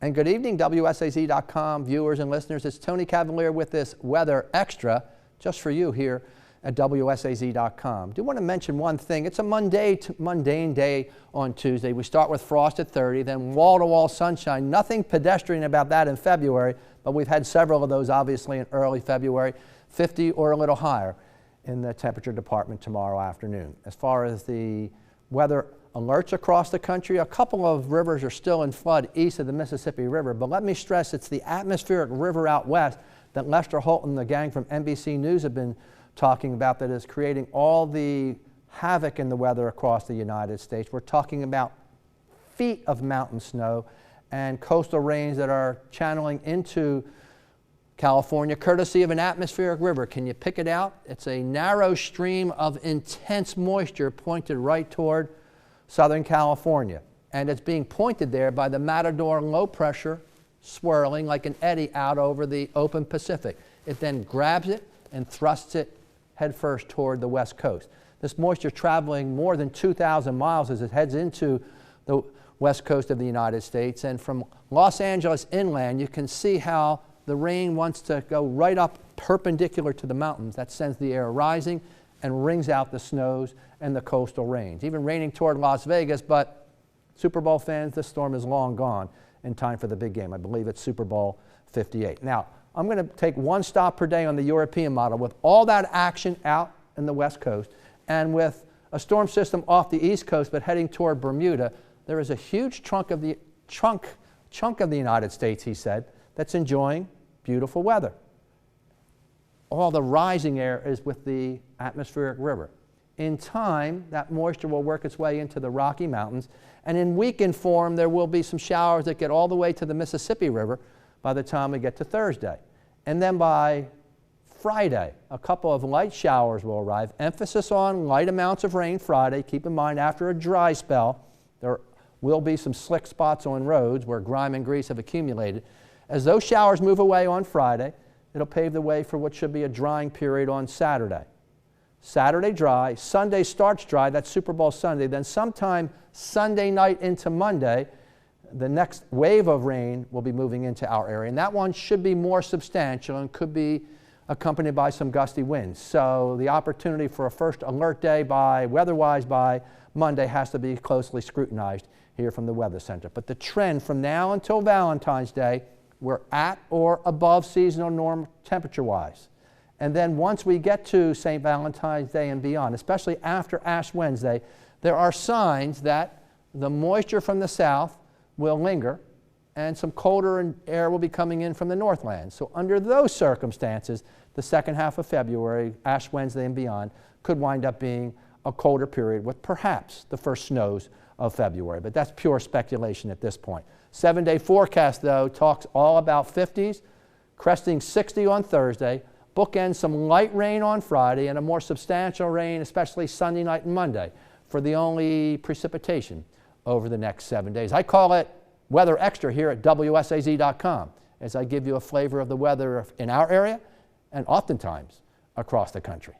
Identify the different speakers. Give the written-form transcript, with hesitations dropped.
Speaker 1: And good evening, WSAZ.com viewers and listeners. It's Tony Cavalier with this Weather Extra just for you here at WSAZ.com. I do want to mention one thing. It's a mundane day on Tuesday. We start with frost at 30, then wall-to-wall sunshine. Nothing pedestrian about that in February, but we've had several of those obviously in early February, 50 or a little higher in the temperature department tomorrow afternoon. As far as the weather alerts across the country, a couple of rivers are still in flood east of the Mississippi River, but let me stress it's the atmospheric river out west that Lester Holt and the gang from NBC News have been talking about that is creating all the havoc in the weather across the United States. We're talking about feet of mountain snow and coastal rains that are channeling into California, courtesy of an atmospheric river. Can you pick it out? It's a narrow stream of intense moisture pointed right toward Southern California. And it's being pointed there by the Matador low pressure swirling like an eddy out over the open Pacific. It then grabs it and thrusts it headfirst toward the west coast. This moisture traveling more than 2,000 miles as it heads into the west coast of the United States. And from Los Angeles inland, you can see how the rain wants to go right up perpendicular to the mountains. That sends the air rising and wrings out the snows and the coastal rains. Even raining toward Las Vegas, but Super Bowl fans, this storm is long gone in time for the big game. I believe it's Super Bowl 58. Now, I'm going to take one stop per day on the European model with all that action out in the west coast and with a storm system off the east coast but heading toward Bermuda. There is a huge chunk of the United States, he said, that's enjoying beautiful weather. All the rising air is with the atmospheric river. In time, that moisture will work its way into the Rocky Mountains, and in weakened form, there will be some showers that get all the way to the Mississippi River by the time we get to Thursday. And then by Friday, a couple of light showers will arrive. Emphasis on light amounts of rain Friday. Keep in mind, after a dry spell, there will be some slick spots on roads where grime and grease have accumulated. As those showers move away on Friday, it'll pave the way for what should be a drying period on Saturday. Saturday dry, Sunday starts dry, that's Super Bowl Sunday. Then sometime Sunday night into Monday, the next wave of rain will be moving into our area. And that one should be more substantial and could be accompanied by some gusty winds. So the opportunity for a first alert day weather-wise by Monday has to be closely scrutinized here from the Weather Center. But the trend from now until Valentine's Day, we're at or above seasonal norm temperature-wise. And then once we get to St. Valentine's Day and beyond, especially after Ash Wednesday, there are signs that the moisture from the south will linger and some colder air will be coming in from the Northland. So under those circumstances, the second half of February, Ash Wednesday and beyond, could wind up being a colder period with perhaps the first snows of February. But that's pure speculation at this point. 7-day forecast, though, talks all about 50s, cresting 60 on Thursday, bookends some light rain on Friday, and a more substantial rain, especially Sunday night and Monday, for the only precipitation over the next 7 days. I call it Weather Extra here at WSAZ.com as I give you a flavor of the weather in our area and oftentimes across the country.